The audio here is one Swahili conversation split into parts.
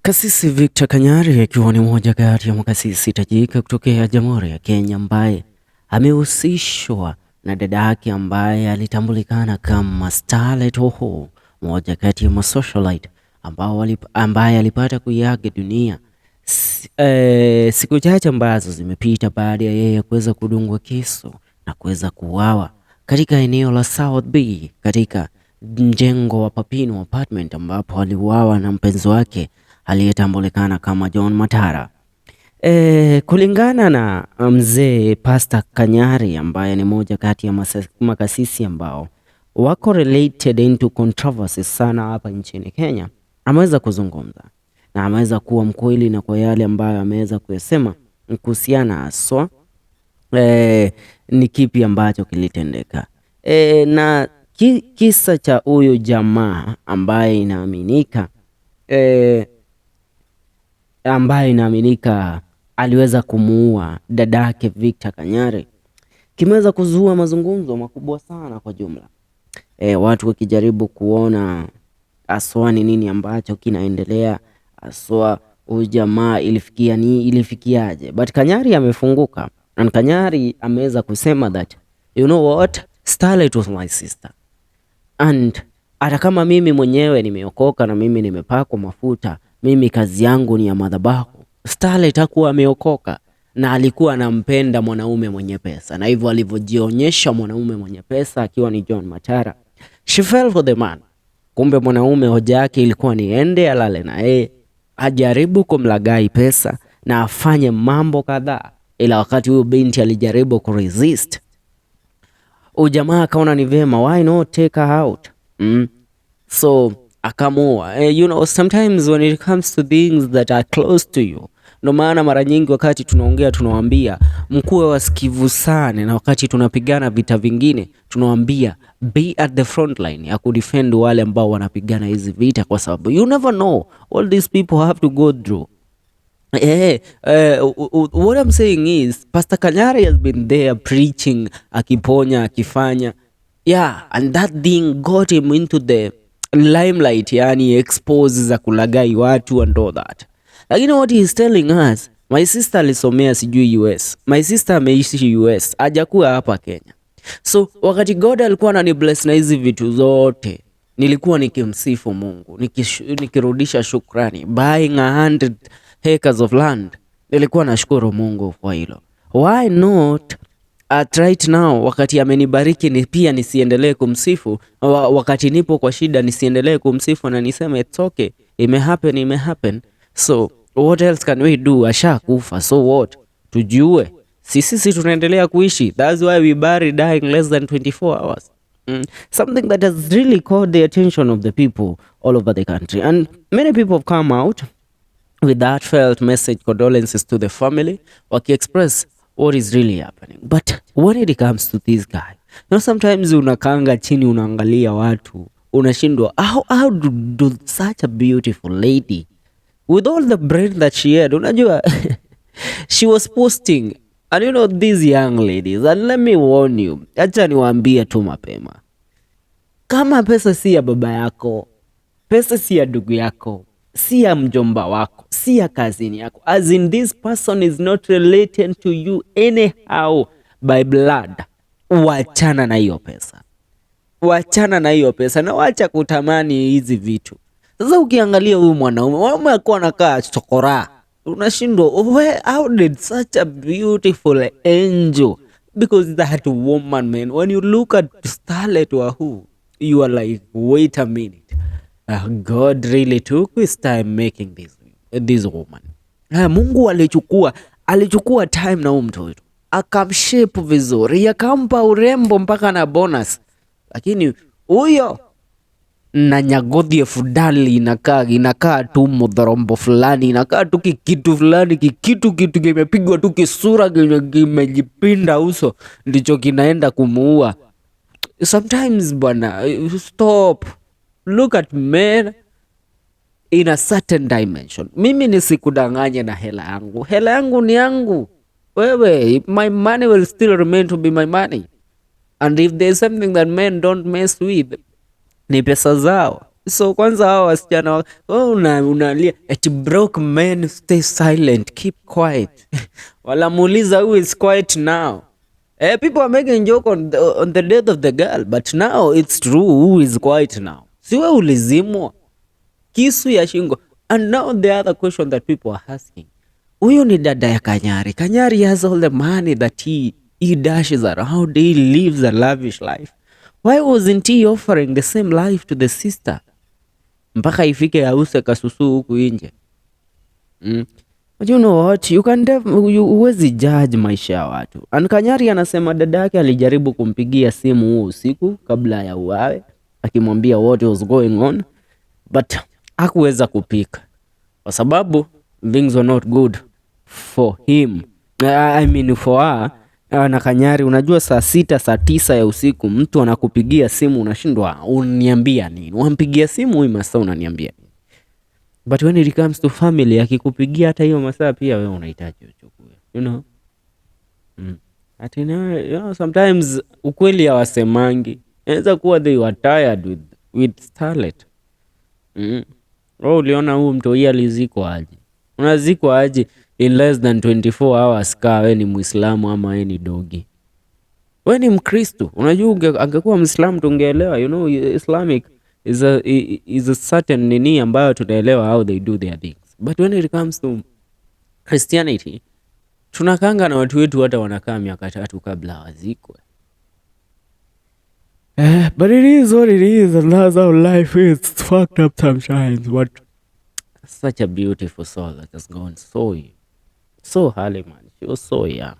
Kasisi Victor Kanyari akiwa ni mmoja kati ya makasisi tajika kutokea Jamhuri ya Kenya ambaye amehusishwa na dada yake ambaye alitambulikana kama Starlet Wahu, mmoja kati ya masocialite ambaye alipata kuiaga dunia siku chache ambazo zimepita baada ya yeye kuweza kudungwa kisu na kuweza kuuawa katika eneo la South B katika mjengo wa Papino apartment ambapo aliuawa na mpenzi wake aliyetambulikana kama John MATARA. Kulingana na mzee Pastor Kanyari ambaye ni moja kati ya makasisi ambao wako related into controversy sana hapa nchini Kenya, ameweza kuzungumza na ameweza kuwa mkweli na kwa yale ambayo ameweza kuyasema kuhusiana haswa ni kipi ambacho kilitendeka. Na kisa cha huyu jamaa ambaye inaaminika aliweza kumuua dadake Victor Kanyari kimeweza kuzua mazungumzo makubwa sana kwa jumla. Watu wakijaribu kuona aswa ni nini ambacho kinaendelea, aswa huyu jamaa ilifikiaje. But Kanyari amefunguka and Kanyari ameweza kusema that you know what, Starlet was my sister and hata kama mimi mwenyewe nimeokoka na mimi nimepakwa mafuta, mimi kazi yangu ni ya madhabahu, Starlet hakuwa ameokoka na alikuwa anampenda mwanaume mwenye pesa, na hivyo alivyojionyesha mwanaume mwenye pesa akiwa ni John MATARA, she fell for the man. Kumbe mwanaume hoja yake ilikuwa ni ende alale na yeye, ajaribu kumlagai pesa na afanye mambo kadhaa, ila wakati huyo binti alijaribu kuresist, ujamaa akaona ni vema, why not take her out? So akamua. You know, sometimes when it comes to things that are close to you, no maana mara nyingi wakati tunaongea tunawaambia mkuwe wasikivu sana, na wakati tunapigana vita vingine tunawaambia be at the front line ya kudefend wale ambao wanapigana hizi vita, kwa sababu you never know all these people have to go through. What I'm saying is Pastor Kanyari has been there preaching, akiponya, akifanya, and that thing got him into the limelight, yani expose za kulagai watu and all that. Lakini what he is telling us, my sister alisomea sijui US, my sister ameishi US, hajakuwa hapa Kenya. So wakati God alikuwa ananibless na hizi vitu zote, nilikuwa nikimsifu Mungu, nikirudisha shukrani, buying 100 acres of land, nilikuwa nashukuru Mungu kwa hilo. Why not at right now, wakati amenibariki ni pia nisiendelee kumsifu, wakati nipo kwa shida nisiendelee kumsifu na niseme it's okay, imehappen. So what else can we do? Asha kufa, so what? Tujue sisi tunaendelea kuishi. That's why we bury dying less than 24 hours. Something that has really caught the attention of the people all over the country, and many people have come out with that felt message, condolences to the family, waki-express what is really happening. But when it comes to this guy, you know, sometimes unakanga chini unaangalia watu unashindwa, how do such a beautiful lady with all the brain that she had, unajua she was posting, and you know, these young ladies, and let me warn you, acha niwaambie tu mapema, kama pesa si ya baba yako, pesa si ya ndugu yako, si ya mjomba wako, si ya kazini yako, as in this person is not related to you anyhow by blood, wachana na hiyo pesa, na wacha kutamani hizi vitu. Sasa ukiangalia huyu mwanaume alikuwa anakaa chokora, unashindwa how did such a beautiful angel, because that woman, man, when you look at Starlet Wahu, you are like, wait a minute, God really took his time making this woman. Mungu alichukua time na mtoto, akamshape vizuri, akampa urembo mpaka na bonus. Lakini huyo na nyagodhi fudali inakaa tu mudhorombo fulani, inakaa tu kitu fulani, kitu kimepigwa tu kisura, kimejipinda uso, ndicho kinaenda kumuua. Sometimes bwana, stop. Look at men in a certain dimension. Mimi nisikudanganye na hela yangu ni yangu. Wewe, my money will still remain to be my money. And if there's something that men don't mess with, ni pesa zao. So kwanza hao wasichana unalia eti broke men stay silent, keep quiet. Walamuuliza who is quiet now. People are making joke on the death of the girl, but now it's true, who is quiet now? Siwe ulizimwa kisu ya shingo. And now the other question that people are asking, huyu ni dada ya Kanyari. Kanyari has all the money that he dashes around, he lives a lavish life. Why wasn't he offering the same life to the sister? Mpaka ifike ause kasusu huku nje. But you know what, huwezi judge maisha ya watu. And Kanyari anasema dada yake alijaribu kumpigia simu huo usiku kabla ya uawe, akimwambia what was going on, but hakuweza kupika kwa sababu things were not good for him. I mean for her. Na Kanyari, unajua saa 6 saa 9 ya usiku mtu anakupigia simu unashindwa uniambia nini? Wampigia simu huyu masaa unaniambia nini? But when it comes to family, akikupigia hata hiyo masaa pia wewe unahitaji uchukue. You know? Sometimes ukweli hawasemangi. Inaweza kuwa they were tired with Starlet. Uliona huu mtoi alizikwa aje? Unazikwa aje in less than 24 hours ka we ni Muislamu ama we ni dogi? We ni Mkristo. Unajua angekuwa Muislamu tungeelewa. You know, Islamic is a certain nini ambayo tunaelewa how they do their things. But when it comes to Christianity, tunakanga na watu wetu hata wanakaa miaka 3 kabla wazikwe. But it is what it is, and that's how life is. It's fucked up sometimes, but such a beautiful soul that has gone so early, man. She was so young.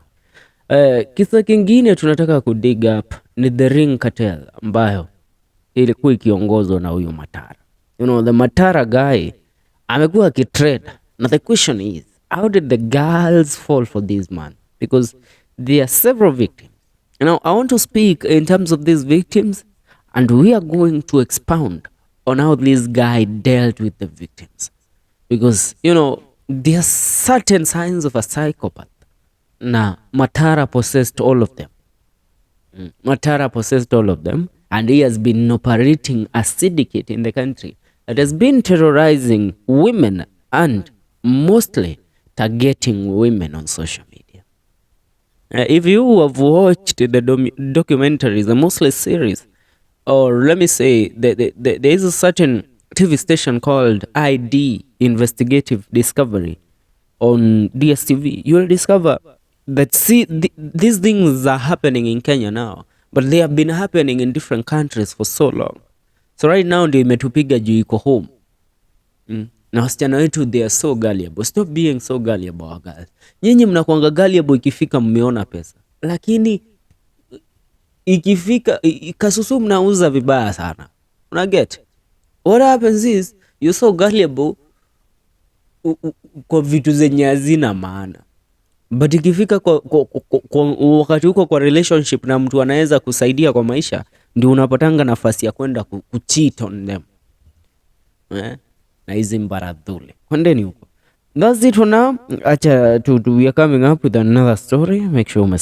Kisa kingine tunataka kudig up ni the ring cartel ambayo ilikuwa ikiongozwa na huyu Matara. You know, the Matara guy amekuwa akitrade. Now the question is, how did the girls fall for this man? Because there are several victims. You know, I want to speak in terms of these victims, and we are going to expound on how this guy dealt with the victims. Because, you know, there are certain signs of a psychopath. Now, Matara possessed all of them. Matara possessed all of them, and he has been operating a syndicate in the country that has been terrorizing women and mostly targeting women on social media. If you have watched the documentaries, the mostly series, or let me say, there is a certain TV station called ID, Investigative Discovery, on DSTV, you will discover that these things are happening in Kenya now, but they have been happening in different countries for so long. So right now ndio imetupiga juu iko home. Na wasichana wetu, they are so gullible. Stop being so gullible, guys. Nyinyi mnakuanga gullible ikifika mmeona pesa, lakini ikifika kasusu mnauza vibaya sana. Una get? What happens is you're so gullible kwa vitu zenye hazina maana, but ikifika kwa wakati uko kwa relationship na mtu anaweza kusaidia kwa maisha, ndio unapatanga nafasi ya kwenda kucheat on them. Na hizi mbaradhule kwendeni huko. That's it for now. Acha we are coming up with another story. Make sure